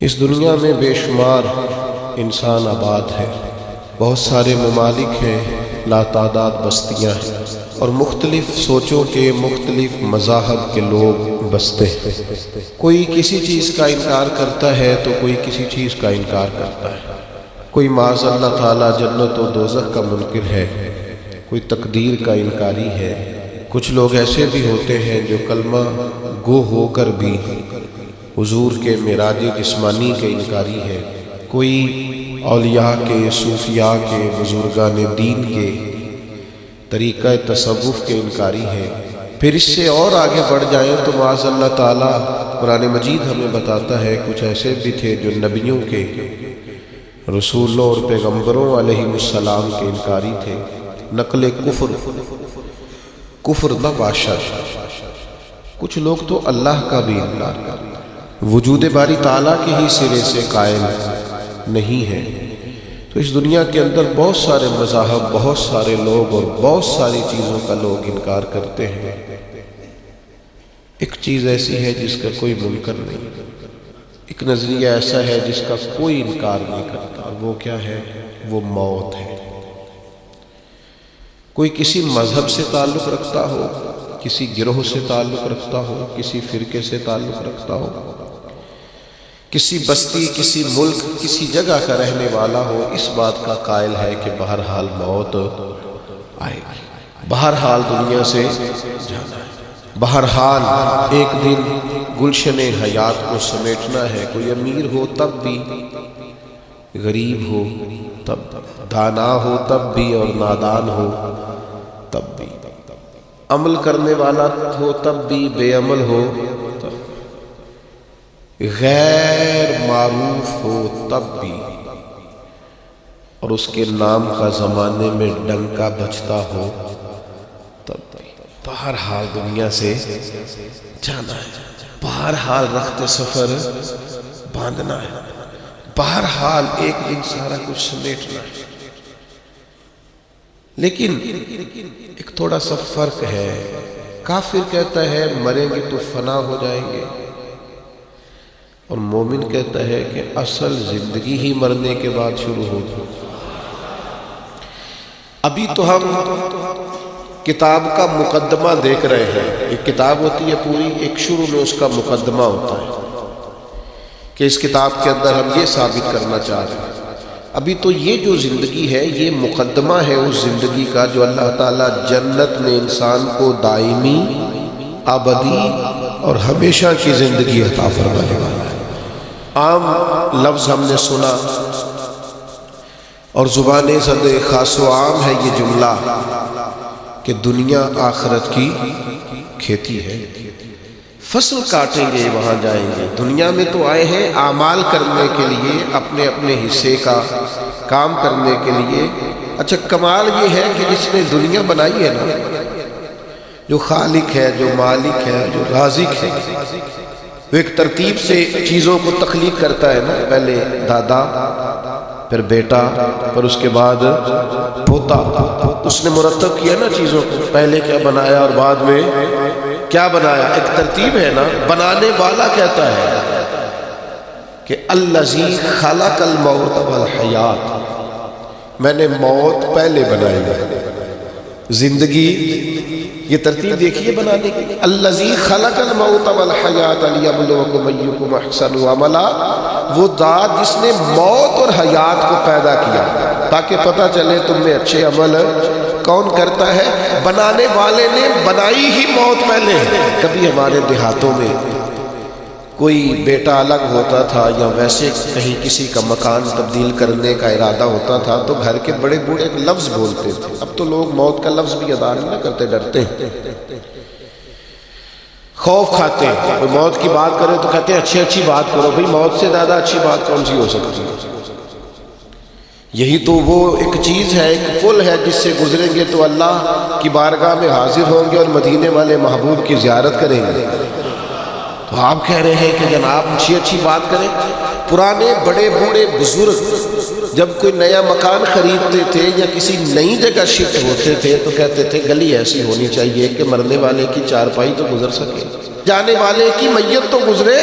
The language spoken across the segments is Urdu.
اس دنیا میں بے شمار انسان آباد ہے، بہت سارے ممالک ہیں، لاتعداد بستیاں ہیں اور مختلف سوچوں کے مختلف مذاہب کے لوگ بستے ہیں۔ کوئی کسی چیز کا انکار کرتا ہے تو کوئی کسی چیز کا انکار کرتا ہے، کوئی معاذ اللہ تعالیٰ جنت و دوزخ کا منکر ہے، کوئی تقدیر کا انکاری ہے۔ کچھ لوگ ایسے بھی ہوتے ہیں جو کلمہ گو ہو کر بھی حضور کے معراج جسمانی کے انکاری ہے، کوئی اولیاء کے، صوفیاء کے، بزرگان دین کے طریقہ تصوف کے انکاری ہے۔ پھر اس سے اور آگے بڑھ جائیں تو معاذ اللہ تعالیٰ قرآن مجید ہمیں بتاتا ہے کچھ ایسے بھی تھے جو نبیوں کے، رسولوں اور پیغمبروں علیہ السلام کے انکاری تھے۔ نقل کفر نہ باشد، کچھ لوگ تو اللہ کا بھی انکار کرتے، وجود باری تعالیٰ کے ہی سرے سے قائل نہیں ہے۔ تو اس دنیا کے اندر بہت سارے مذاہب، بہت سارے لوگ اور بہت ساری چیزوں کا لوگ انکار کرتے ہیں۔ ایک چیز ایسی ہے جس کا کوئی منکر نہیں، ایک نظریہ ایسا ہے جس کا کوئی انکار نہیں کرتا، اور وہ کیا ہے؟ وہ موت ہے۔ کوئی کسی مذہب سے تعلق رکھتا ہو، کسی گروہ سے تعلق رکھتا ہو، کسی فرقے سے تعلق رکھتا ہو، کسی بستی، کسی ملک، کسی جگہ کا رہنے والا ہو، اس بات کا قائل ہے کہ بہرحال موت آئے گی، بہرحال دنیا سے جانا ہے، بہرحال ایک دن گلشن حیات کو سمیٹنا ہے۔ کوئی امیر ہو تب بھی، غریب ہو تب بھی، دانا ہو تب بھی اور نادان ہو تب بھی، عمل کرنے والا ہو تب بھی، بے عمل ہو تب بھی، غیر معروف ہو تب بھی، اور اس کے نام کا زمانے میں ڈنکا بجتا ہو تب بھی، بہرحال دنیا سے جانا ہے، بہرحال رخت سفر باندھنا ہے، بہرحال ایک دن سارا کچھ سمیٹنا ہے۔ لیکن ایک تھوڑا سا فرق ہے، کافر کہتا ہے مریں گے تو فنا ہو جائیں گے، اور مومن کہتا ہے کہ اصل زندگی ہی مرنے کے بعد شروع ہوگی۔ ابھی تو ہم کتاب کا مقدمہ دیکھ رہے ہیں، ایک کتاب ہوتی ہے پوری، ایک شروع میں اس کا مقدمہ ہوتا ہے کہ اس کتاب کے اندر ہم یہ ثابت کرنا چاہ رہے ہیں۔ ابھی تو یہ جو زندگی ہے یہ مقدمہ ہے اس زندگی کا جو اللہ تعالیٰ جنت میں انسان کو دائمی، ابدی اور ہمیشہ کی زندگی عطا فرمانے والا ہے۔ عام لفظ ہم نے سنا اور زبان زد خاص و عام ہے یہ جملہ کہ دنیا آخرت کی کھیتی ہے، فصل کاٹیں گے وہاں جائیں گے۔ دنیا میں تو آئے ہیں اعمال کرنے کے لیے، اپنے اپنے حصے کا کام کرنے کے لیے۔ اچھا کمال یہ ہے کہ جس نے دنیا بنائی ہے نا، جو خالق ہے، جو مالک ہے، جو رازق ہے، وہ ایک ترتیب سے چیزوں کو تخلیق کرتا ہے نا، پہلے دادا، پھر بیٹا، پھر اس کے بعد پوتا۔ اس نے مرتب کیا نا چیزوں کو، پہلے کیا بنایا اور بعد میں کیا بنایا، ایک ترتیب ہے نا۔ بنانے والا کہتا ہے کہ الذی خلق الموت والحیات، میں نے موت پہلے بنائی ہے، زندگی، یہ ترتیب دیکھیے بنانے کی۔ الذی خلق الموت والحیات لیبلوکم ایکم احسن عملا، وہ ذات جس نے موت اور حیات کو پیدا کیا تاکہ پتہ چلے تم میں اچھے عمل کون کرتا ہے۔ بنانے والے نے بنائی ہی موت پہلے۔ کبھی ہمارے دیہاتوں میں کوئی بیٹا الگ ہوتا تھا یا ویسے کہیں کسی کا مکان تبدیل کرنے کا ارادہ ہوتا تھا تو گھر کے بڑے بوڑھے ایک لفظ بولتے تھے۔ اب تو لوگ موت کا لفظ بھی ادا نہیں کرتے، ڈرتے ہیں، خوف کھاتے ہیں۔ کوئی موت کی بات کرے تو کہتے ہیں اچھی بات کرو، بھئی موت سے زیادہ اچھی بات کون سی ہو سکتی ہے؟ یہی تو وہ ایک چیز ہے، ایک پل ہے جس سے گزریں گے تو اللہ کی بارگاہ میں حاضر ہوں گے اور مدینے والے محبوب کی زیارت کریں گے۔ تو آپ کہہ رہے ہیں کہ جناب اچھی بات کریں۔ پرانے بڑے بوڑھے بزرگ جب کوئی نیا مکان خریدتے تھے یا کسی نئی جگہ شفٹ ہوتے تھے تو کہتے تھے گلی ایسی ہونی چاہیے کہ مرنے والے کی چارپائی تو گزر سکے، جانے والے کی میت تو گزرے۔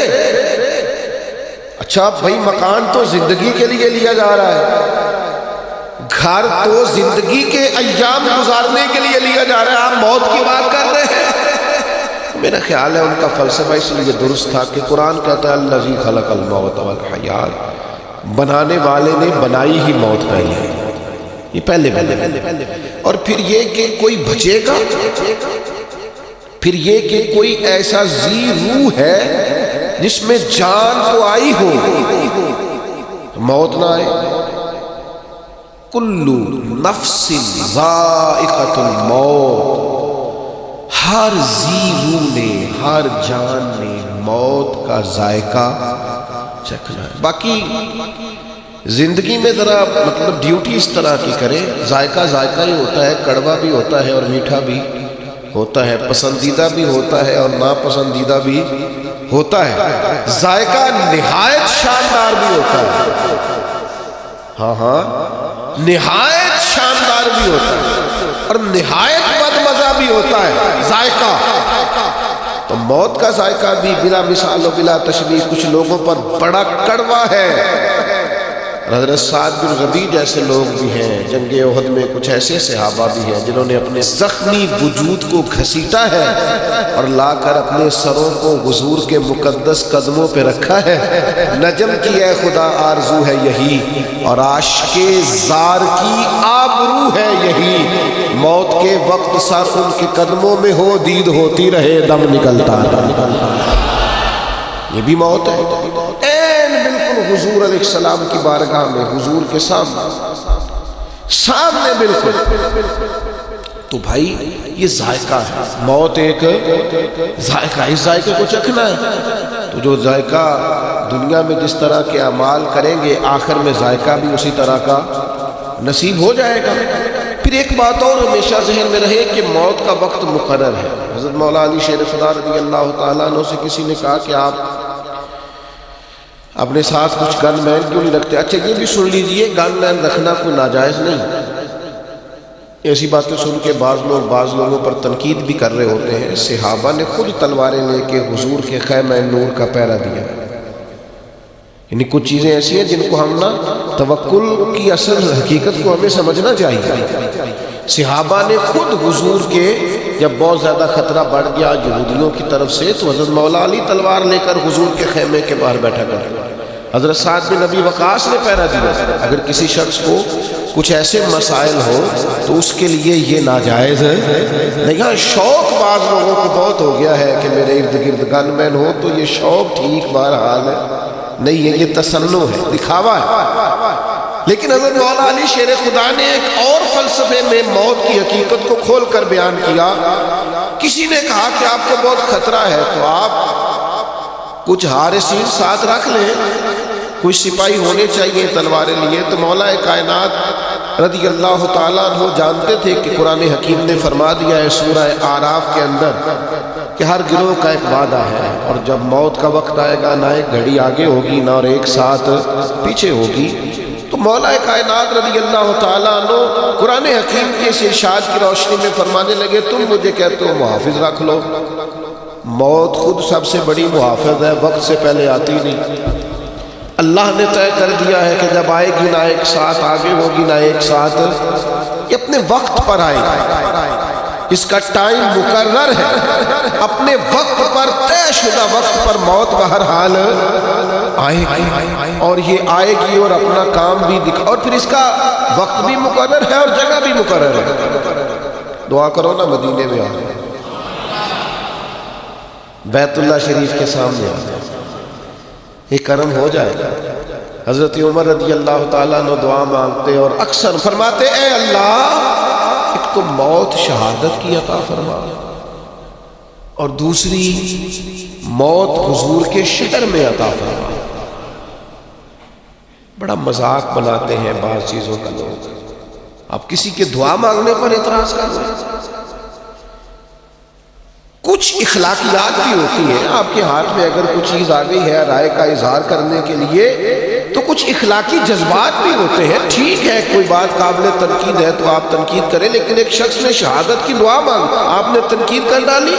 اچھا بھائی مکان تو زندگی کے لیے لیا جا رہا ہے، گھر تو زندگی کے ایام گزارنے کے لیے لیا جا رہا ہے، آپ موت کی بات کر رہے ہیں۔ میرا خیال ہے ان کا فلسفہ اس لیے درست تھا کہ قرآن کہتا ہے الذی خلق الموت والحیات، بنانے والے نے بنائی ہی موت پہلے، یہ پہلے اور پھر یہ کہ کوئی بچے گا، پھر یہ کہ کوئی ایسا ذی روح ہے جس میں جان تو آئی ہو موت نہ آئے۔ کل نفس ذائقۃ الموت، ہر ذی روح نے، ہر جان نے موت کا ذائقہ چکھنا ہے۔ باقی زندگی میں ذرا مطلب ڈیوٹی اس طرح کی کرے، ذائقہ ذائقہ ہی ہوتا ہے، کڑوا بھی ہوتا ہے اور میٹھا بھی ہوتا ہے، پسندیدہ بھی ہوتا ہے اور ناپسندیدہ بھی ہوتا ہے، ذائقہ نہایت شاندار بھی ہوتا ہے، ہاں نہایت شاندار بھی ہوتا ہے اور نہایت بدمزہ بھی ہوتا ہے ذائقہ۔ تو موت کا ذائقہ بھی بلا مثال و بلا تشبیہ کچھ لوگوں پر بڑا کڑوا ہے۔ حضرت سعد بن ربیع جیسے لوگ بھی ہیں، جنگ احد میں کچھ ایسے صحابہ بھی ہیں جنہوں نے اپنے زخمی وجود کو گھسیٹا ہے اور لا کر اپنے سروں کو حضور کے مقدس قدموں پہ رکھا ہے۔ نجم کی اے خدا آرزو ہے یہی اور عاشق زار کی آبرو ہے یہی، موت کے وقت سر ان کے قدموں میں ہو، دید ہوتی رہے دم نکلتا یہ بھی موت ہے۔ بالکل حضور علیہ السلام کی بارگاہ میں، حضور کے سامنے بالکل۔ تو بھائی یہ ذائقہ ہے، موت ایک ذائقہ، اس ذائقے کو چکھنا ہے۔ تو جو ذائقہ دنیا میں جس طرح کے اعمال کریں گے آخر میں ذائقہ بھی اسی طرح کا نصیب ہو جائے گا۔ پھر ایک بات اور ہمیشہ ذہن میں رہے کہ موت کا وقت مقرر ہے۔ حضرت مولا علی شیر خدا رضی اللہ تعالیٰ عنہ سے کسی نے کہا کہ آپ اپنے ساتھ کچھ گن مین کیوں نہیں رکھتے؟ اچھا یہ بھی سن لیجئے، گن مین رکھنا کوئی ناجائز نہیں۔ ایسی باتیں سن کے بعض لوگوں پر تنقید بھی کر رہے ہوتے ہیں۔ صحابہ نے خود تلواریں لے کے حضور کے خیمہ نور کا پہرا دیا، یعنی کچھ چیزیں ایسی ہیں جن کو ہم نہ توکل کی اصل حقیقت کو ہمیں سمجھنا چاہیے۔ صحابہ نے خود حضور کے جب بہت زیادہ خطرہ بڑھ گیا یہودیوں کی طرف سے تو حضرت مولا علی تلوار لے کر حضور کے خیمے کے باہر بیٹھا کر حضرت سعد بن ابی وقاص نے پہرا دیا۔ اگر کسی شخص کو کچھ ایسے مسائل ہو تو اس کے لیے یہ ناجائز ہے نہیں۔ ہاں شوق بعض لوگوں کو بہت ہو گیا ہے کہ میرے ارد گرد گن مین ہو، تو یہ شوق ٹھیک بہرحال ہے نہیں ہے، یہ تسنع ہے، دکھاوا ہے۔ لیکن حضرت مولا علی شیر خدا نے ایک اور فلسفے میں موت کی حقیقت کو کھول کر بیان کیا۔ کسی نے کہا کہ آپ کو بہت خطرہ ہے تو آپ کچھ حارسین ساتھ رکھ لیں، کچھ سپاہی ہونے چاہیے تلواریں لیے۔ تو مولا کائنات رضی اللہ تعالیٰ عنہ جانتے تھے کہ قرآن حکیم نے فرما دیا ہے سورہ اعراف کے اندر کہ ہر گروہ کا ایک وعدہ ہے، اور جب موت کا وقت آئے گا نہ ایک گھڑی آگے ہوگی نہ اور ایک ساتھ پیچھے ہوگی۔ تو مولا کائنات رضی اللہ تعالیٰ عنہ قرآن حکیم کے اس ارشاد کی روشنی میں فرمانے لگے تم مجھے کہتے ہو محافظ رکھ لو، موت خود سب سے بڑی محافظ ہے، وقت سے پہلے آتی نہیں۔ اللہ نے طے کر دیا ہے کہ جب آئے گی نہ ایک ساتھ آگے ہوگی نہ ایک ساتھ، یہ اپنے وقت پر آئے گی، اس کا ٹائم مقرر ہے، اپنے وقت پر طے شدہ وقت پر موت بہرحال آئے گی، اور یہ آئے گی اور اپنا کام بھی اور پھر اس کا وقت بھی مقرر ہے اور جگہ بھی مقرر ہے۔ دعا کرو نا مدینے میں آ جائے، بیت اللہ شریف کے سامنے آ جائے، یہ کرم ہو جائے گا۔ حضرت عمر رضی اللہ تعالیٰ عنہ دعا مانگتے اور اکثر فرماتے اے اللہ ایک تو موت شہادت کی عطا فرما، اور دوسری موت حضور کے شہر میں عطا فرما۔ بڑا مذاق بناتے ہیں بعض چیزوں کا لوگ، آپ کسی کے دعا مانگنے پر اعتراض کر رہے ہیں۔ کچھ اخلاقیات بھی ہوتی ہیں، آپ کے ہاتھ میں اگر کچھ چیز آ گئی ہے رائے کا اظہار کرنے کے لیے تو کچھ اخلاقی جذبات بھی ہوتے ہیں، ٹھیک ہے کوئی بات قابل تنقید ہے تو آپ تنقید کریں، لیکن ایک شخص نے شہادت کی دعا مانگی آپ نے تنقید کر ڈالی۔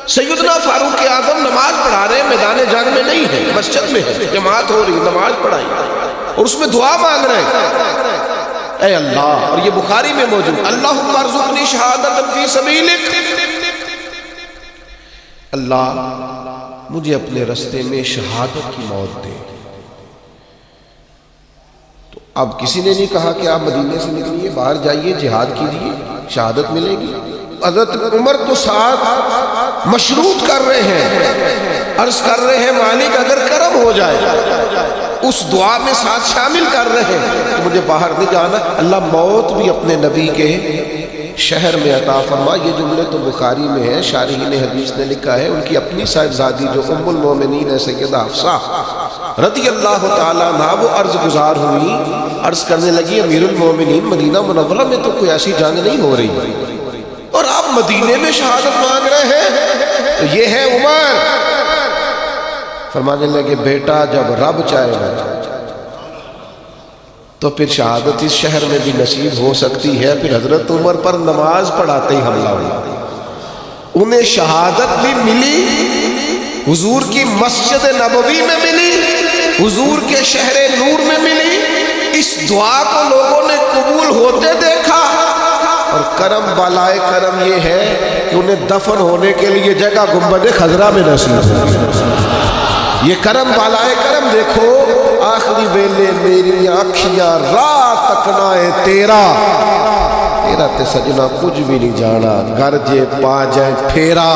سیدنا فاروق اعظم نماز پڑھا رہے ہیں، میدان جنگ میں نہیں ہے، مسجد میں ہے، جماعت ہو رہی، نماز پڑھائی اور اس میں دعا مانگ رہے ہیں، اے اللہ، اور یہ بخاری میں موجود، اللہم ارزقنی شہادۃ فی سبیلک، اللہ مجھے اپنے رستے میں شہادت کی موت دے۔ تو اب کسی نے نہیں کہا کہ آپ مدینے سے نکلیے، باہر جائیے، جہاد کیجیے، شہادت ملے گی۔ حضرت عمر تو ساتھ مشروط کر رہے ہیں، عرض کر رہے ہیں مالک اگر کرم ہو جائے، اس دعا میں ساتھ شامل کر رہے ہیں تو مجھے باہر نہیں جانا، اللہ موت بھی اپنے نبی کے شہر میں عطا فرما۔ یہ جملے تو بخاری میں ہے، شارحین حدیث نے لکھا ہے، ان کی اپنی صاحبزادی جو ام المومنین ہے سیدہ حفصہ رضی اللہ تعالیٰ عنہا، وہ عرض گزار ہوئی، عرض کرنے لگی امیر المومنین مدینہ منورہ میں تو کوئی ایسی جنگ نہیں ہو رہی اور آپ مدینے میں شہادت مانگ رہے ہیں، تو یہ ہے عمر۔ فرمانے لگے بیٹا جب رب چاہے گا تو پھر شہادت اس شہر میں بھی نصیب ہو سکتی ہے۔ پھر حضرت عمر پر نماز پڑھاتے ہی حملہ ہوا، انہیں شہادت بھی ملی، حضور کی مسجد نبوی میں ملی، حضور کے شہر نور میں ملی، اس دعا کو لوگوں نے قبول ہوتے دیکھا، اور کرم بالائے کرم یہ ہے کہ انہیں دفن ہونے کے لیے جگہ گنبد خضرا میں نصیب ہوئی۔ یہ کرم بالائے کرم دیکھو، آخری ویلے میری آنکھیاں رات تکنا ہے تیرا تے سجنا کچھ بھی نہیں جانا، گھر جے پا جائے پھیرا،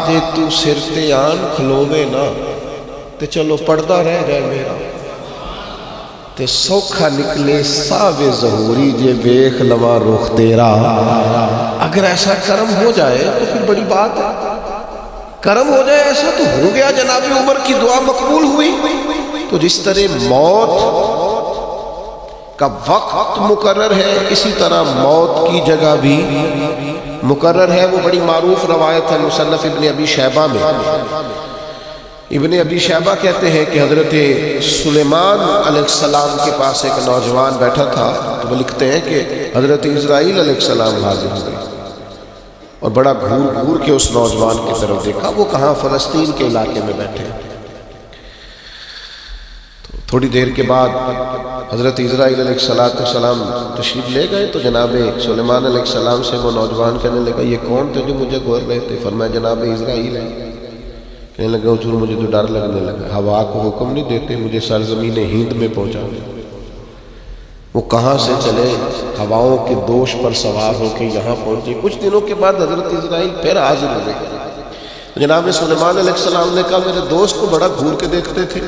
جے تو سر تے آن کھلوے نا تے چلو پردہ رہ جائے میرا، تے سوکھا نکلے ساوے ظہوری جے بیخ لوا رخ تیرا۔ اگر ایسا کرم ہو جائے تو پھر بڑی بات ہے، کرم ہو جائے ایسا تو ہو گیا، جناب عمر کی دعا مقبول ہوئی۔ تو جس طرح موت کا وقت مقرر ہے، اسی طرح موت کی جگہ بھی مقرر ہے۔ وہ بڑی معروف روایت ہے مصنف ابن ابی شیبہ میں، ابن ابی شیبہ کہتے ہیں کہ حضرت سلیمان علیہ السلام کے پاس ایک نوجوان بیٹھا تھا، تو وہ لکھتے ہیں کہ حضرت اسرائیل علیہ السلام حاضر ہوئے اور بڑا گھور گھور کے اس نوجوان کی طرف دیکھا، وہ کہاں فلسطین کے علاقے میں بیٹھے۔ تھوڑی دیر کے بعد حضرت اسرائیل علیہ السلام تشریف لے گئے، تو جناب سلیمان علیہ السلام سے وہ نوجوان کہنے لگا یہ کون تھے جو مجھے گھور رہے تھے؟ فرمایا جناب اسرائیل ہے۔ کہنے لگا حضور مجھے تو ڈر لگنے لگا، ہوا کو حکم نہیں دیتے مجھے سرزمین ہند میں پہنچا دیں۔ وہ کہاں سے چلے، ہواؤں کے دوش پر سوار ہو کے یہاں پہنچے۔ کچھ دنوں کے بعد حضرت اسرائیل پھر حاضر ہوئے۔ جناب سلیمان علیہ السلام نے کہا میرے دوست کو بڑا گھور کے دیکھتے تھے۔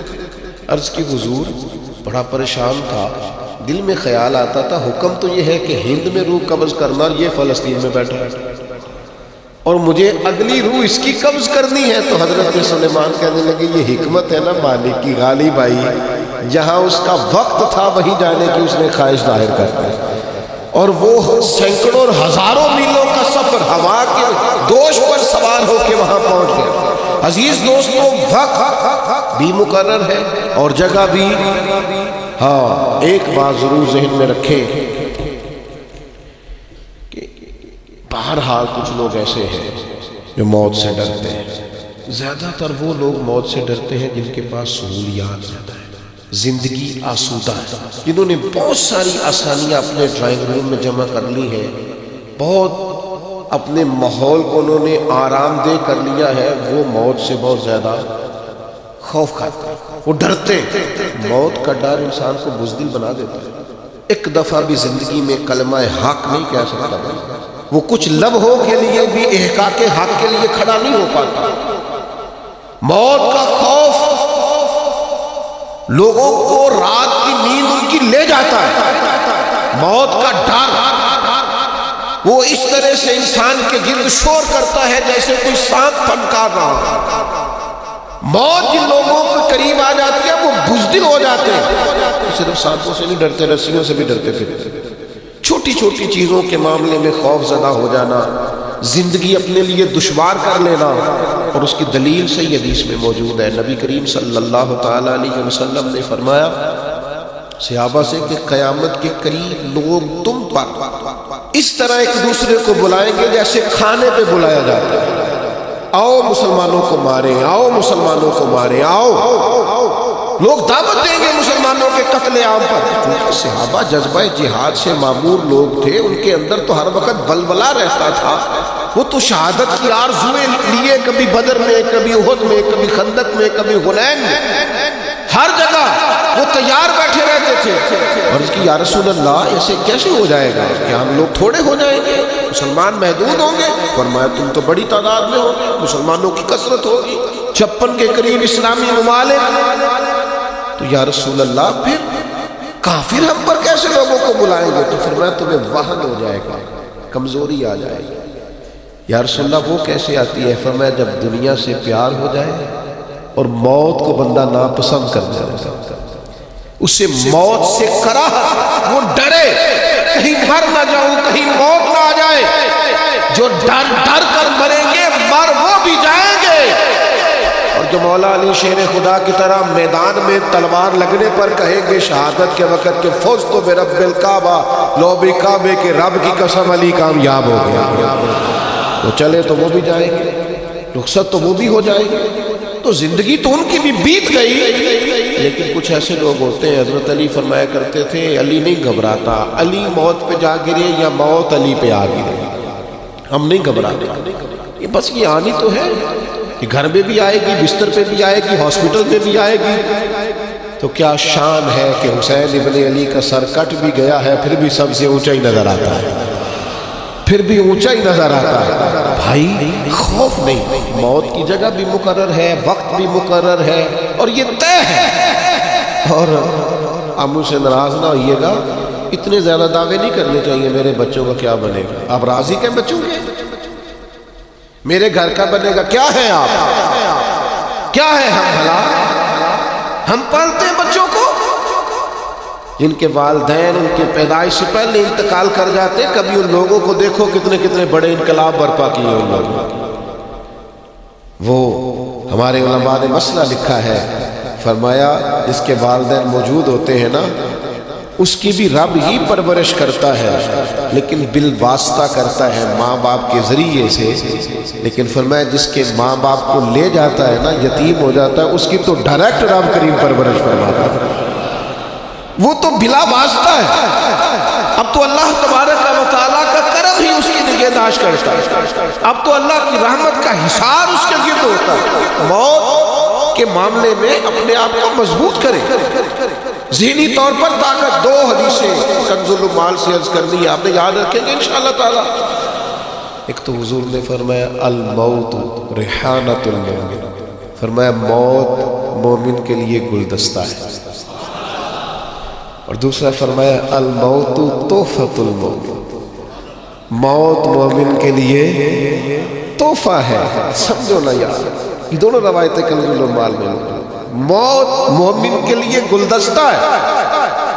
عرض کی حضور بڑا پریشان تھا، دل میں خیال آتا تھا حکم تو یہ ہے کہ ہند میں روح قبض کرنا، یہ فلسطین میں بیٹھا ہے اور مجھے اگلی روح اس کی قبض کرنی ہے۔ تو حضرت سلیمان کہنے لگے یہ حکمت ہے نا مالک کی، غالب آئی، جہاں اس کا وقت تھا وہیں جانے کی اس نے خواہش ظاہر کر دی، اور وہ سینکڑوں اور ہزاروں میلوں کا سفر ہوا کے دوش پر سوار ہو کے وہاں پہنچ گئے۔ عزیز دوستوں، وقت بھی مقرر ہے اور جگہ بھی۔ ہاں ایک بات ضرور ذہن میں رکھیں کہ بہرحال کچھ لوگ ایسے ہیں جو موت سے ڈرتے ہیں، زیادہ تر وہ لوگ موت سے ڈرتے ہیں جن کے پاس سہولیات زیادہ ہیں، زندگی آسودہ ہے، جنہوں نے بہت ساری آسانیاں اپنے ڈرائنگ روم میں جمع کر لی ہیں، بہت اپنے ماحول کو انہوں نے آرام دہ کر لیا ہے، وہ موت سے بہت زیادہ خوف کھاتے ہیں، وہ ڈرتے ہیں۔ موت کا ڈر انسان کو بزدل بنا دیتا ہے، ایک دفعہ بھی زندگی میں کلمہ حق نہیں کہہ سکتا، وہ کچھ لمحوں کے لیے بھی احقاق حق کے لیے کھڑا نہیں ہو پاتا۔ موت کا خوف لوگوں کو رات کی نیند ان کی لے جاتا ہے، موت کا ڈر وہ اس طرح سے انسان کے گرد شور کرتا ہے جیسے کوئی سانپ پھنکار رہا ہو۔ موت جن لوگوں کے قریب آ جاتی ہے وہ بزدل ہو جاتے ہیں، صرف سانپوں سے نہیں ڈرتے، رسیوں سے بھی ڈرتے پھرتے۔ چھوٹی چھوٹی چیزوں کے معاملے میں خوف زدہ ہو جانا، زندگی اپنے لیے دشوار کر لینا، اور اس کی دلیل صحیح حدیث میں موجود ہے۔ نبی کریم صلی اللہ تعالی علیہ وسلم نے فرمایا صحابہ سے کہ قیامت کے قریب لوگ تم پر اس طرح ایک دوسرے کو بلائیں گے جیسے کھانے پہ بلایا جاتا ہے۔ آؤ مسلمانوں کو ماریں، آؤ مسلمانوں کو ماریں، آؤ لوگ دعوت دیں گے مسلمانوں کے قتل عام پر۔ کیونکہ صحابہ جذبہ جہاد سے معمور لوگ تھے، ان کے اندر تو ہر وقت ولولہ رہتا تھا، وہ تو شہادت کی آرزویں لیے کبھی بدر میں، کبھی احد میں، کبھی خندق میں، کبھی حنین میں، ہر جگہ وہ تیار بیٹھے رہتے تھے۔ اور اس کی یا رسول اللہ ایسے کیسے ہو جائے گا کہ ہم لوگ تھوڑے ہو جائیں گے، مسلمان محدود ہوں گے؟ فرمایا تم تو بڑی تعداد میں ہو گے، مسلمانوں کی کثرت ہوگی، 56 کے قریب اسلامی ممالک۔ تو یا رسول اللہ پھر کافر ہم پر کیسے لوگوں کو بلائیں گے؟ تو فرمایا تمہیں وہن ہو جائے گا، کمزوری آ جائے گی۔ یا رسول اللہ وہ کیسے آتی ہے؟ فرمایا جب دنیا سے پیار ہو جائے اور موت کو بندہ ناپسند کر جائے، اسے موت سے کراہت، وہ ڈرے کہیں مر نہ جاؤں، کہیں موت نہ آ جائے۔ جو ڈر ڈر کر مریں گے، مر وہ بھی جائیں گے۔ اور جو مولا علی شیر خدا کی طرح میدان میں تلوار لگنے پر کہیں گے شہادت کے وقت کہ فوز تو برب الکعبہ، لو بھی کعبے کے رب کی قسم علی کامیاب ہو گیا۔ وہ چلے تو وہ بھی جائیں گے، رخصت تو وہ بھی ہو جائے گی۔ تو زندگی تو ان کی بھی بیت گئی، لیکن کچھ ایسے لوگ ہوتے ہیں، حضرت علی فرمایا کرتے تھے علی نہیں گھبراتا، علی موت پہ جا گرے یا موت علی پہ آ گرے، ہم نہیں گھبراتے۔ یہ بس یہ آنی تو ہے، یہ گھر میں بھی آئے گی، بستر پہ بھی آئے گی، ہاسپٹل میں بھی آئے گی۔ تو کیا شان ہے کہ حسین ابن علی کا سر کٹ بھی گیا ہے، پھر بھی سب سے اونچا ہی نظر آتا ہے، پھر بھی اونچا ہی نظر آتا ہے۔ بھائی خوف نہیں، موت کی جگہ بھی مقرر ہے، وقت بھی مقرر ہے، اور یہ طے ہے۔ اور آپ مجھ سے ناراض نہ ہوئیے گا، اتنے زیادہ دعوے نہیں کرنے چاہیے میرے بچوں کا کیا بنے گا۔ آپ راضی کے بچوں کے؟ میرے گھر کا بنے گا کیا ہے؟ آپ کیا ہے؟ ہم بھلا ہم پالتے ہیں بچوں کو، جن کے والدین ان کے پیدائش سے پہلے انتقال کر جاتے، کبھی ان لوگوں کو دیکھو کتنے کتنے بڑے انقلاب برپا کیے ان لوگوں۔ وہ ہمارے علماء نے مسئلہ لکھا ہے، فرمایا جس کے والدین موجود ہوتے ہیں نا، اس کی بھی رب ہی پرورش کرتا ہے، لیکن بالواسطہ کرتا ہے ماں باپ کے ذریعے سے۔ لیکن فرمایا جس کے ماں باپ کو لے جاتا ہے نا، یتیم ہو جاتا ہے، اس کی تو ڈائریکٹ رب کریم پرورش فرماتا ہے، وہ تو بلا واسطہ ہے۔ اب تو اللہ تبارک و تعالیٰ کا کرم ہی اس کی نگہداشت کرتا ہے، اب تو اللہ کی رحمت کا حصار اس کے گرد ہوتا ہے۔ موت کے معاملے میں اپنے آپ کو مضبوط کرے، ذہنی طور پر طاقت۔ 2 حدیثیں کنز المال سے عرض کرنی ہے، آپ نے یاد رکھیں گے انشاءاللہ تعالیٰ۔ ایک تو حضور نے فرمایا الموت ریحانۃ المومن، فرمایا موت مومن کے لیے گلدستہ ہے، اور دوسرا فرمایا الموت تحفۃ المومن، موت مومن کے لیے تحفہ ہے۔ سمجھو نا یار، یہ دونوں روایتیں کنز المال میں۔ موت مومن کے لیے گلدستہ ہے،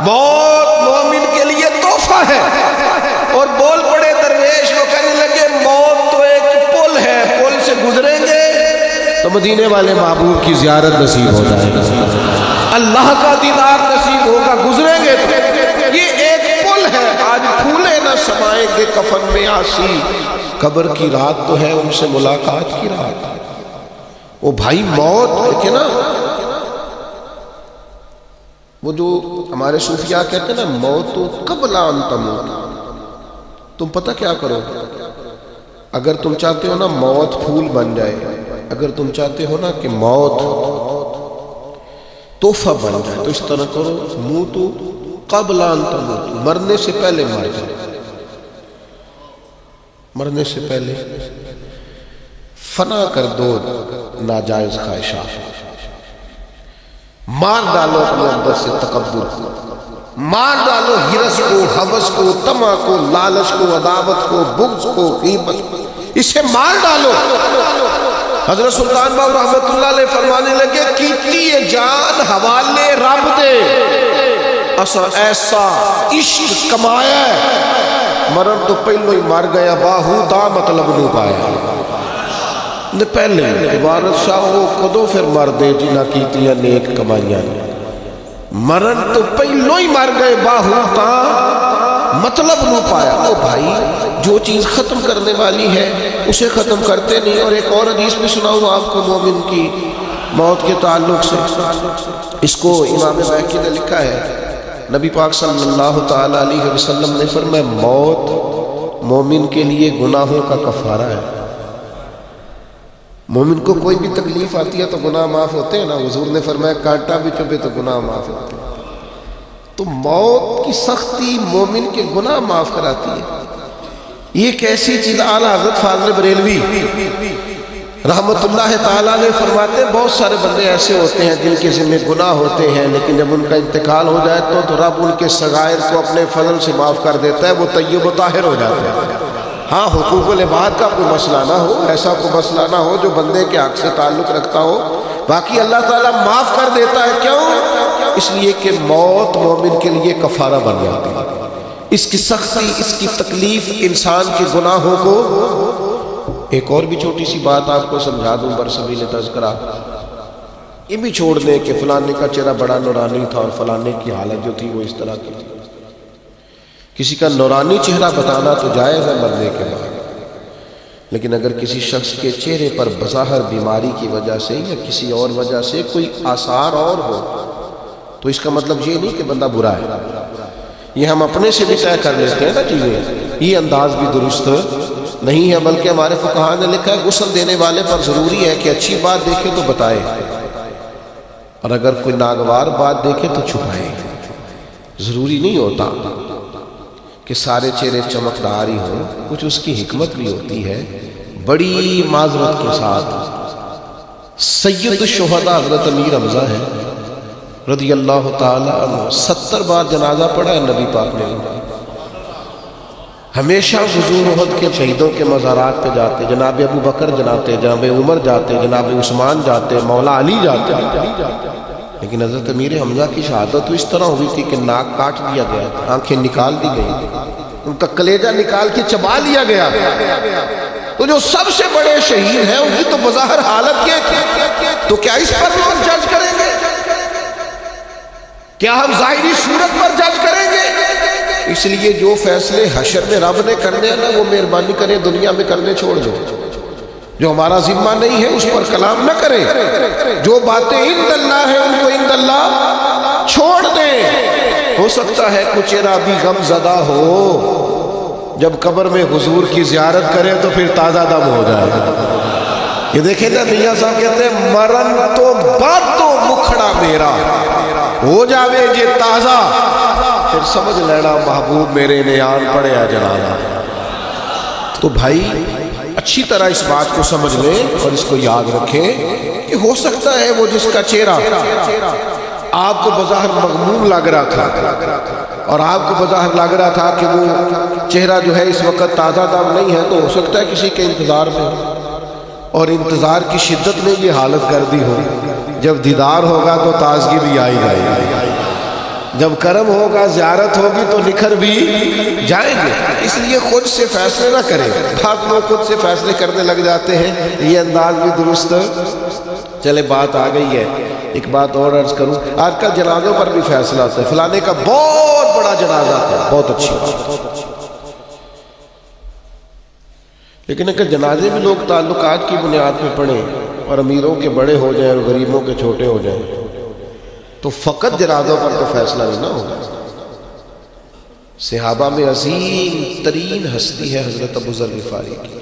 موت مومن کے لیے تحفہ ہے۔ اور بول پڑے درویش، وہ کہنے لگے موت تو ایک پل ہے، پل سے گزریں گے تو مدینے والے محبوب کی زیارت نصیب ہو جائے گا، اللہ کا دیدار نصیب ہوگا، گزریں گے تو یہ ایک پل ہے۔ آج پھولے نہ سمائیں گے کفن میں آسی، قبر کی رات تو ہے ان سے ملاقات کی رات۔ وہ بھائی موت دیکھیں نا، وہ جو ہمارے صوفیاء کہتے ہیں نا موت قبل ان تموت، تم پتہ کیا کرو، اگر تم چاہتے ہو نا موت پھول بن جائے، اگر تم چاہتے ہو نا کہ موت تحفہ بن جائے، تو اس طرح کرو موتو قبل ان تموت، مرنے سے پہلے مر جاؤ، مرنے سے پہلے فنا کر دو ناجائز خواہشات، مار ڈالو اپنے اندر سے تکبر کو، مار ڈالو ہرس کو، حوث کو، طمع کو، لالچ کو، عداوت کو، بغض کو، غیبت کو، اسے مار ڈالو۔ حضرت سلطان باؤ رحمت اللہ علیہ فرمانے لگے کیتی جان حوالے رب دے، اسا ایسا عشق کمایا ہے، مرن تو پہلو ہی مر گیا، باہو دا مطلب نو پایا۔ پہلے عبارت شاہ وہ کدو پھر مر دے جنہ کیتیاں نیک کمائیاں، مرن تو پہلو ہی مر گئے، باہو تا مطلب نو پایا۔ او بھائی جو چیز ختم کرنے والی ہے اسے ختم کرتے نہیں. اور ایک اور حدیث بھی سناؤں آپ کو مومن کی موت کے تعلق سے. اس کو امام بیہقی نے لکھا ہے, نبی پاک صلی اللہ تعالی علیہ وسلم نے فرمایا موت مومن کے لیے گناہوں کا کفارہ ہے. مومن کو کوئی بھی تکلیف آتی ہے تو گناہ معاف ہوتے ہیں نا. حضور نے فرمایا کانٹا بھی چبھے تو گناہ معاف ہوتے ہیں. تو موت کی سختی مومن کے گناہ معاف کراتی ہے. یہ کیسی چیز. اعلیٰ حضرت فاضل بریلوی رحمت اللہ تعالیٰ نے فرماتے ہیں بہت سارے بندے ایسے ہوتے ہیں جن کے ذمہ گناہ ہوتے ہیں, لیکن جب ان کا انتقال ہو جائے تو رب ان کے صغائر کو اپنے فضل سے معاف کر دیتا ہے, وہ طیب و طاہر ہو جاتے ہیں. ہاں حقوق العباد کا کوئی مسئلہ نہ ہو, ایسا کوئی مسئلہ نہ ہو جو بندے کے حق سے تعلق رکھتا ہو, باقی اللہ تعالیٰ معاف کر دیتا ہے. کیوں؟ اس لیے کہ موت مومن کے لیے کفارہ بن جاتی ہے. اس کی سختی, اس کی تکلیف انسان کے گناہوں کو. ایک اور بھی چھوٹی سی بات آپ کو سمجھا دوں برسبیل تذکرہ, یہ بھی چھوڑ دیں کہ فلانے کا چہرہ بڑا نورانی تھا اور فلانے کی حالت جو تھی وہ اس طرح کی تھی. کسی کا نورانی چہرہ بتانا تو جائز ہے مرنے کے بعد, لیکن اگر کسی شخص کے چہرے پر بظاہر بیماری کی وجہ سے یا کسی اور وجہ سے کوئی آثار اور ہو تو اس کا مطلب یہ نہیں کہ بندہ برا ہے. یہ ہم اپنے سے بھی طے کر لیتے ہیں نا چیزیں, یہ انداز بھی درست نہیں ہے. بلکہ ہمارے فقہاء نے لکھا ہے غسل دینے والے پر ضروری ہے کہ اچھی بات دیکھے تو بتائے, اور اگر کوئی ناگوار بات دیکھے تو چھپائے. ضروری نہیں ہوتا کہ سارے چہرے چمکدار ہی ہوں, کچھ اس کی حکمت بھی ہوتی ہے. بڑی معذرت کے ساتھ سید الشہداء حضرت امیر حمزہ ہے رضی اللہ تعالی عنہ, 70 بار جنازہ پڑھا ہے نبی پاک نے. ہمیشہ حضور احد کے شہیدوں کے مزارات پہ جاتے, جناب ابو بکر جاتے, جناب عمر جاتے, جناب عثمان جاتے, مولا علی جاتے. لیکن حضرت امیر حمزہ کی شہادت تو اس طرح ہوئی تھی کہ ناک کاٹ دیا گیا, آنکھیں نکال دی گئی, ان کا کلیجہ نکال کے چبا لیا گیا. تو جو سب سے بڑے شہید ہیں ان کی تو بظاہر حالت یہ تھی, تو کیا اس پر لوگ جج کریں گے؟ کیا ہم ظاہری صورت پر جج کریں گے؟ اس لیے جو فیصلے حشر میں رب نے کرنے ہیں نا, وہ مہربانی کریں دنیا میں کرنے چھوڑ دو. جو ہمارا ذمہ نہیں ہے اس پر کلام نہ کریں. جو باتیں عند اللہ ہیں ان کو عند اللہ چھوڑ دیں. ہو سکتا ہے کچھ چہرہ بھی غم زدہ ہو, جب قبر میں حضور کی زیارت کرے تو پھر تازہ دم ہو جائے. یہ دیکھیں نا میاں صاحب کہتے ہیں مرن تو بات تو مکھڑا میرا ہو جاوے جے تازہ, پھر سمجھ لینا محبوب میرے نے آن پڑے آ جنازہ. تو بھائی اچھی طرح اس بات کو سمجھ لیں اور اس کو یاد رکھیں کہ ہو سکتا ہے وہ جس کا چہرہ آپ کو بظاہر مغموم لگ رہا تھا اور آپ کو بظاہر لگ رہا تھا کہ وہ چہرہ جو ہے اس وقت تازہ دم نہیں ہے, تو ہو سکتا ہے کسی کے انتظار میں, اور انتظار کی شدت نے یہ حالت کر دی ہو. جب دیدار ہوگا تو تازگی بھی آئی گئی, جب کرم ہوگا زیارت ہوگی تو نکھر بھی جائیں گے. اس لیے خود سے فیصلے نہ کریں. بعض لوگ خود سے فیصلے کرنے لگ جاتے ہیں, یہ انداز بھی درست. چلے بات آ گئی ہے, ایک بات اور عرض کروں. آج کل جنازوں پر بھی فیصلہ ہوتا ہے, فلانے کا بہت بڑا جنازہ ہے, بہت اچھی. لیکن اگر جنازے بھی لوگ تعلقات کی بنیاد پہ پڑھیں اور امیروں کے بڑے ہو جائیں اور غریبوں کے چھوٹے ہو جائیں تو فقط جنازوں پر تو فیصلہ نہیں نہ ہوگا. صحابہ میں عظیم ترین ہستی ہے حضرت ابو ذر غفاری کی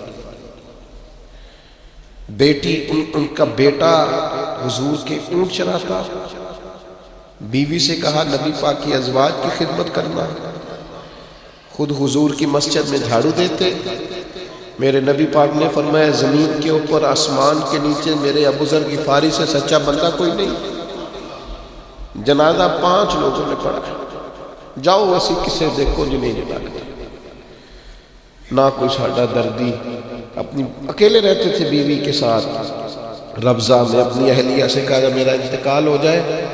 بیٹی. ان کا بیٹا حضور کے اونٹ چراتا, بیوی سے کہا نبی پاک کی ازواج کی خدمت کرنا, خود حضور کی مسجد میں جھاڑو دیتے. میرے نبی پاک نے فرمایا زمین کے اوپر آسمان کے نیچے میرے ابو ذر غفاری سے سچا بندہ کوئی نہیں. جنازہ 5 لوگوں نے پڑھا, جاؤ ویسی کسے دیکھو جو نہیں جنازہ. نہ کوئی ساڈا دردی, اپنی اکیلے رہتے تھے بیوی کے ساتھ ربضہ میں. اپنی اہلیہ سے کہا جب میرا انتقال ہو جائے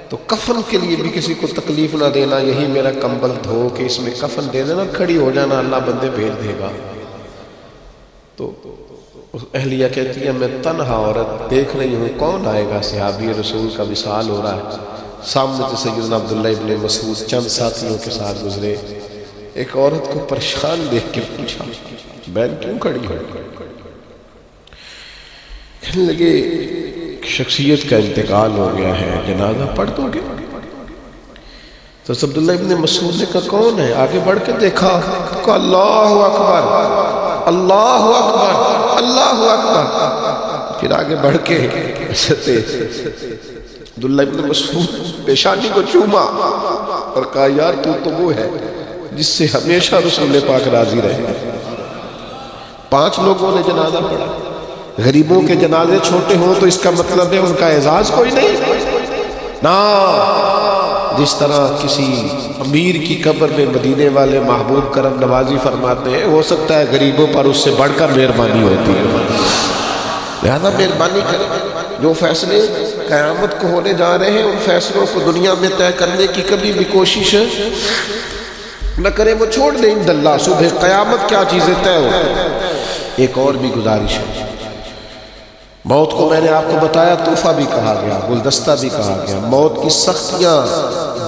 تو کفن کے لیے بھی کسی کو تکلیف نہ دینا, یہی میرا کمبل دھو کے اس میں کفن دے دینا, کھڑی ہو جانا, اللہ بندے بھیج دے گا. تو اہلیہ کہتی ہے میں تنہا عورت دیکھ رہی ہوں, کون آئے گا؟ صحابی رسول کا وصال ہو رہا ہے. سامنے سے سیدنا عبداللہ ابن مسعود چند ساتھیوں کے ساتھ گزرے. ایک عورت کو پریشان دیکھ کے پوچھا بہن کیوں کھڑی ہو؟ کہنے لگے شخصیت کا انتقال ہو گیا ہے، جنازہ پڑھ دو گے؟ تو عبداللہ ابن مسعود نے کہا کون ہے؟ آگے بڑھ کے دیکھا، کہا اللہ اکبر اللہ اکبر اللہ اکبر۔ پھر آگے بڑھ کے عبداللہ ابن مسعود پیشانی کو چوما اور کہا یار تو وہ ہے جس سے ہمیشہ رسول پاک راضی رہے۔ 5 لوگوں نے جنازہ پڑھا۔ غریبوں کے جنازے چھوٹے ہوں تو اس کا مطلب ہے ان کا اعزاز کوئی نہیں نا۔ جس طرح کسی امیر کی قبر میں مدینے والے محبوب کرم نوازی فرماتے ہیں، ہو سکتا ہے غریبوں پر اس سے بڑھ کر مہربانی ہوتی ہے، لہذا مہربانی کریں۔ جو فیصلے قیامت کو ہونے جا رہے ہیں ان فیصلوں کو دنیا میں طے کرنے کی کبھی بھی کوشش نہ کریں، وہ چھوڑ دیں۔ ان اللہ صبح قیامت کیا چیزیں طے ہو۔ ایک اور بھی گزارش ہے، موت کو میں نے آپ کو بتایا تحفہ بھی کہا گیا، گلدستہ بھی کہا گیا، موت کی سختیاں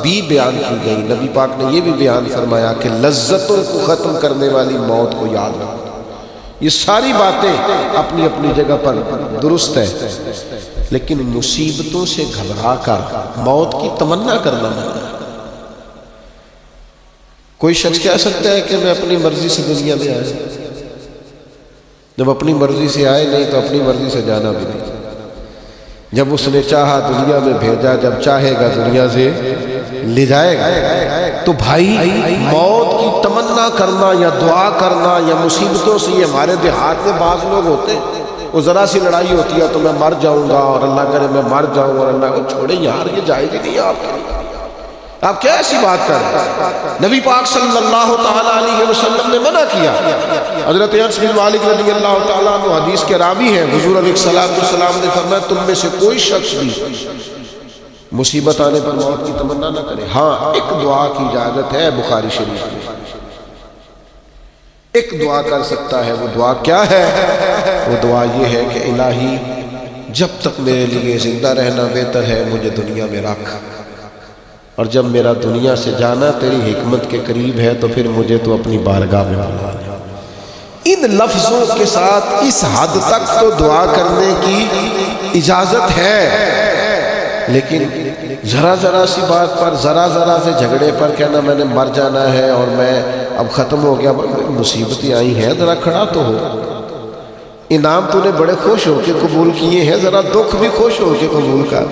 بھی بیان کی گئی۔ نبی پاک نے یہ بھی بیان فرمایا کہ لذتوں کو ختم کرنے والی موت کو یاد رکھو۔ یہ ساری باتیں اپنی اپنی جگہ پر درست ہے، لیکن مصیبتوں سے گھبرا کر موت کی تمنا کرنا نہیں۔ کوئی شخص کہہ سکتا ہے کہ میں اپنی مرضی سے دنیا میں آیا، جب اپنی مرضی سے آئے نہیں تو اپنی مرضی سے جانا بھی نہیں۔ جب اس نے چاہا دنیا میں بھیجا، جب چاہے گا دنیا سے لے جائے گا۔ تو بھائی موت کی تمنا کرنا یا دعا کرنا یا مصیبتوں سے، یہ ہمارے دیہات میں بعض لوگ ہوتے ہیں، وہ ذرا سی لڑائی ہوتی ہے تو میں مر جاؤں گا اور اللہ کرے میں مر جاؤں، اور اللہ کو چھوڑے یار، یہ جائز ہی نہیں ہے آپ کے لیے۔ آپ کیا ایسی بات کر رہے ہیں؟ نبی پاک صلی اللہ تعالیٰ علیہ وسلم نے منع کیا۔ حضرت انس بن مالک رضی اللہ تعالیٰ عنہ حدیث کے راوی ہیں، حضور علیہ السلام نے فرمایا تم میں سے کوئی شخص بھی مصیبت آنے پر موت کی تمنا نہ کرے۔ ہاں ایک دعا کی اجازت ہے بخاری شریف میں، ایک دعا کر سکتا ہے۔ وہ دعا کیا ہے؟ وہ دعا یہ ہے کہ الہی جب تک میرے لیے زندہ رہنا بہتر ہے مجھے دنیا میں رکھ، اور جب میرا دنیا سے جانا تیری حکمت کے قریب ہے تو پھر مجھے تو اپنی بارگاہ میں بلا۔ ان لفظوں کے ساتھ اس حد تک تو دعا کرنے کی اجازت ہے، لیکن ذرا سی بات پر، ذرا سے جھگڑے پر کہنا میں نے مر جانا ہے اور میں اب ختم ہو گیا، مصیبتیں آئی ہیں، ذرا کھڑا تو ہو۔ انعام تو نے بڑے خوش ہو کے قبول کیے ہیں، ذرا دکھ بھی خوش ہو کے قبول کر۔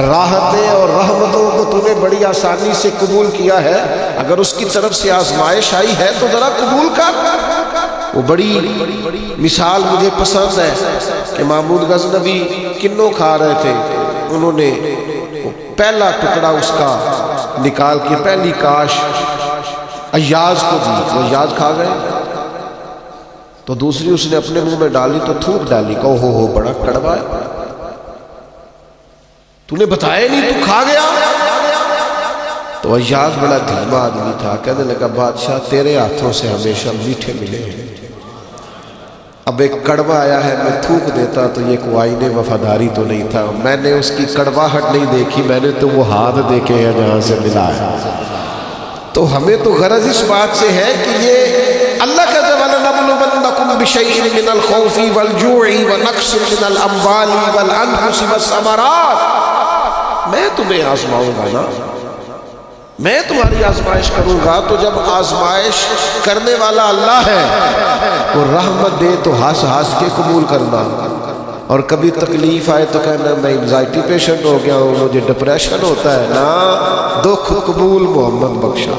راحتیں اور رحمتوں کو تو نے بڑی آسانی سے قبول کیا ہے، اگر اس کی طرف سے آزمائش آئی ہے تو ذرا قبول کر۔ وہ بڑی مثال مجھے پسند ہے کہ محمود غزنوی کنوں کھا رہے تھے، انہوں نے پہلا ٹکڑا اس کا نکال کے پہلی کاش ایاز کو دی، وہ ایاز کھا گئے، تو دوسری اس نے اپنے منہ میں ڈالی تو تھوک ڈالی، کہ ہو بڑا کڑوا ہے، تو نے بتایا نہیں تو کھا گیا۔ تو ایاز بڑا دھیما آدمی تھا، کہنے لگا بادشاہ تیرے ہاتھوں سے ہمیشہ میٹھے ملے ہیں، اب ایک کڑوا آیا ہے میں تھوک دیتا تو یہ کوئی آئین وفاداری تو نہیں تھا، میں نے اس کی کڑواہٹ نہیں دیکھی، میں نے تو وہ ہاتھ دیکھے ہیں جہاں سے ملا ہے۔ تو ہمیں تو غرض اس بات سے ہے کہ یہ اللہ کا وَلَنَبْلُوَنَّكُمْ بِشَيْءٍ مِّنَ الْخَوْفِ وَالْجُوعِ وَنَقْصٍ مِّنَ الْأَمْوَالِ وَالْأَنفُسِ وَالثَّمَرَاتِ، میں تمہیں آزماؤں گا نا، میں تمہاری آزمائش کروں گا۔ تو جب آزمائش کرنے والا اللہ ہے، وہ رحمت دے تو ہنس کے قبول کرنا، اور کبھی تکلیف آئے تو کہنا میں انزائٹی پیشنٹ ہو گیا ہوں، مجھے ڈپریشن ہوتا ہے نا، دکھ قبول محمد بخشا،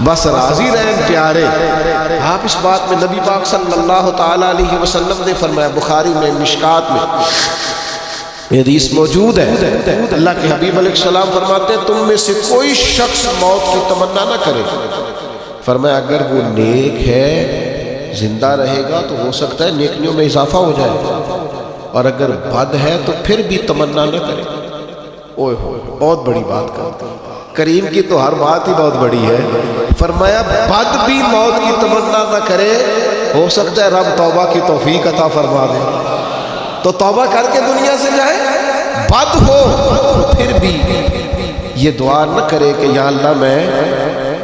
بس راضی رہیں پیارے۔ آپ اس بات میں نبی پاک صلی اللہ تعالیٰ علیہ وسلم نے فرمایا، بخاری میں مشکات میں حدیث موجود ہے، اللہ کے حبیب علیہ السلام فرماتے ہیں تم میں سے کوئی شخص موت کی تمنا نہ کرے، فرمایا اگر وہ نیک ہے زندہ رہے گا تو ہو سکتا ہے نیکیوں میں اضافہ ہو جائے، اور اگر بد ہے تو پھر بھی تمنا نہ کرے۔ اوہ بہت بڑی بات کرتا ہے کریم کی، تو ہر بات ہی بہت بڑی ہے۔ فرمایا بد بھی موت کی تمنا نہ کرے، ہو سکتا ہے رب توبہ کی توفیق عطا فرما دے تو توبہ کر کے دنیا سے جائے۔ بد ہو پھر بھی یہ دعا نہ کرے کہ یا اللہ میں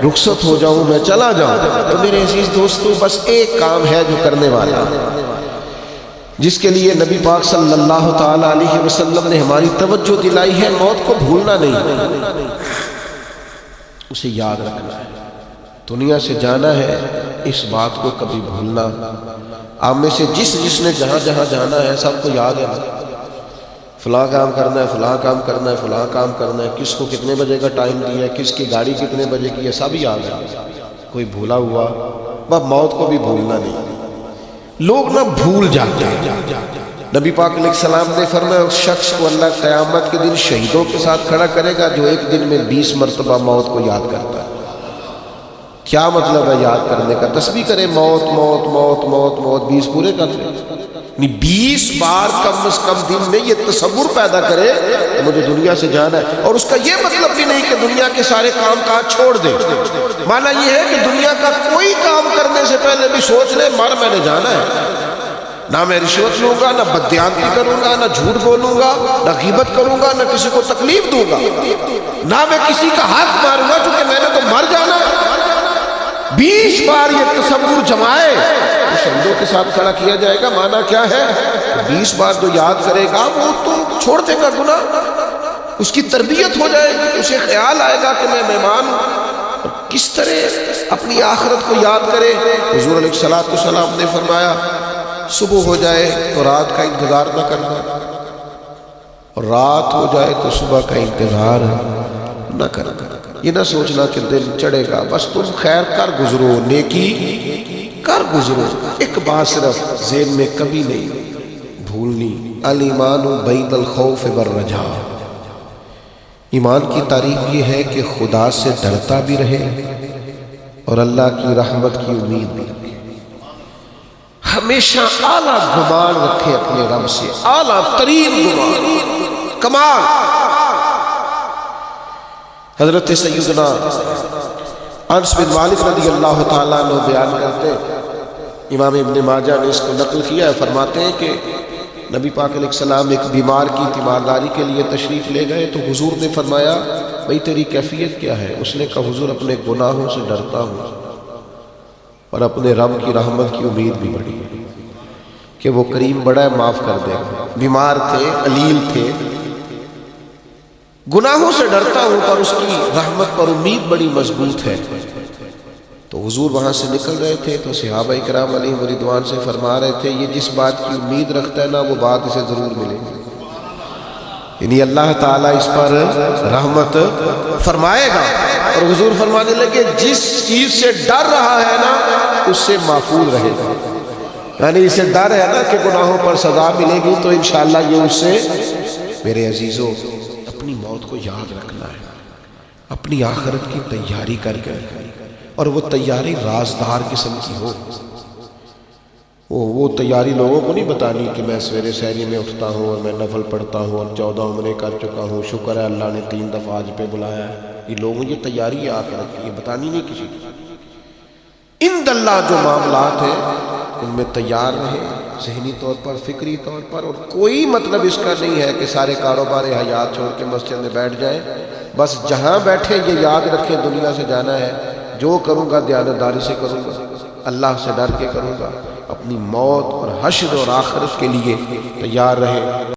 رخصت ہو جاؤں، میں چلا جاؤں، تو میرے عزیز دوستو بس ایک کام ہے جو کرنے والا، جس کے لیے نبی پاک صلی اللہ تعالی علیہ وسلم نے ہماری توجہ دلائی ہے، موت کو بھولنا نہیں، اسے یاد رکھنا ہے۔ دنیا سے جانا ہے، اس بات کو کبھی بھولنا۔ آپ میں سے جس نے جہاں جہاں جانا ہے سب کو یاد ہے، فلاں کام کرنا ہے، فلاں کام کرنا ہے، فلاں کام کرنا ہے، کس کو کتنے بجے کا ٹائم دیا ہے، کس کی گاڑی کتنے بجے کی ہے، سب یاد ہے۔ کوئی بھولا ہوا، بس موت کو بھی بھولنا نہیں۔ لوگ نہ بھول جاتے ہیں۔ نبی پاک علیہ السلام نے فرمایا اس شخص کو اللہ قیامت کے دن شہیدوں کے ساتھ کھڑا کرے گا جو ایک دن میں 20 مرتبہ موت کو یاد کرتا ہے۔ کیا مطلب ہے یاد کرنے کا؟ تسبیح کرے موت موت موت موت موت 20 پورے کر لیں، 20 بار کم از کم دن میں یہ تصور پیدا کرے کہ مجھے دنیا سے جانا ہے، اور اس کا یہ مطلب بھی نہیں کہ دنیا کے سارے کام کاج چھوڑ دے۔ معنی یہ ہے کہ دنیا کا کوئی کام کرنے سے پہلے بھی سوچ لے میں نے جانا ہے، نہ میں رشوت لوں گا، نہ بددیانتی کروں گا، نہ جھوٹ بولوں گا، نہ غیبت کروں گا، نہ کسی کو تکلیف دوں گا، نہ میں کسی کا ہاتھ ماروں گا کیونکہ میں نے تو مر جانا ہے۔ 20 بار یہ تصور جمائے تو شہیدوں کے ساتھ کھڑا کیا جائے گا۔ معنی کیا ہے؟ 20 بار جو یاد کرے گا وہ تو چھوڑ دے گا گناہ، اس کی تربیت ہو جائے گی، اسے خیال آئے گا کہ میں مہمان ہوں۔ کس طرح اپنی آخرت کو یاد کرے؟ حضور علیہ السلام نے فرمایا صبح ہو جائے تو رات کا انتظار نہ کرنا، اور رات ہو جائے تو صبح کا انتظار نہ کرنا۔ یہ نہ سوچنا کہ دن چڑھے گا، بس تم خیر کر گزرو، نیکی کر گزرو۔ ایک بات صرف ذہن میں کبھی نہیں بھولنی، الایمان بین الخوف والرجاء۔ ایمان کی تعریف یہ ہے کہ خدا سے ڈرتا بھی رہے اور اللہ کی رحمت کی امید بھی رکھے، ہمیشہ اعلیٰ گمان رکھے اپنے رب سے، اعلیٰ ترین گمان، کمال۔ حضرت سیدنا انس بن مالک رضی اللہ تعالیٰ عنہ بیان کرتے، امام ابن ماجہ نے اس کو نقل کیا ہے، فرماتے ہیں کہ نبی پاک علیہ السلام ایک بیمار کی تیمارداری کے لیے تشریف لے گئے تو حضور نے فرمایا بھئی تیری کیفیت کیا ہے؟ اس نے کہا حضور اپنے گناہوں سے ڈرتا ہوں اور اپنے رب کی رحمت کی امید بھی بڑی ہے کہ وہ کریم بڑا ہے، معاف کر دے گا۔ بیمار تھے، علیل تھے، گناہوں سے ڈرتا ہوں پر اس کی رحمت پر امید بڑی مضبوط ہے۔ تو حضور وہاں سے نکل رہے تھے تو صحابہ کرام علیہم رضوان سے فرما رہے تھے یہ جس بات کی امید رکھتا ہے نا وہ بات اسے ضرور ملے گی، یعنی اللہ تعالیٰ اس پر رحمت فرمائے گا۔ اور حضور فرمانے لگے جس چیز سے ڈر رہا ہے نا اس سے محفوظ رہے گا، یعنی اسے ڈر ہے نا کہ گناہوں پر سزا ملے گی تو انشاءاللہ یہ اس سے۔ میرے عزیزوں اپنی موت کو یاد رکھنا ہے، اپنی آخرت کی تیاری کر کے، اور وہ تیاری رازدار قسم کی ہو۔ وہ تیاری لوگوں کو نہیں بتانی کہ میں سویرے سحری میں اٹھتا ہوں اور میں نفل پڑھتا ہوں اور 14 عمرے کر چکا ہوں، شکر ہے اللہ نے 3 دفعہ آج پہ بلایا ہے۔ یہ لوگوں یہ تیاری ہے آخرت کی، یہ بتانی نہیں کسی کو۔ ان اللہ جو معاملات ہیں ان میں تیار رہے، ذہنی طور پر، فکری طور پر، اور کوئی مطلب اس کا نہیں ہے کہ سارے کاروبار حیات چھوڑ کے مسجد میں بیٹھ جائیں۔ بس جہاں بیٹھے یہ یاد رکھیں دنیا سے جانا ہے، جو کروں گا دیانتداری سے کروں گا، اللہ سے ڈر کے کروں گا، اپنی موت اور حشر اور آخرت کے لیے تیار رہے۔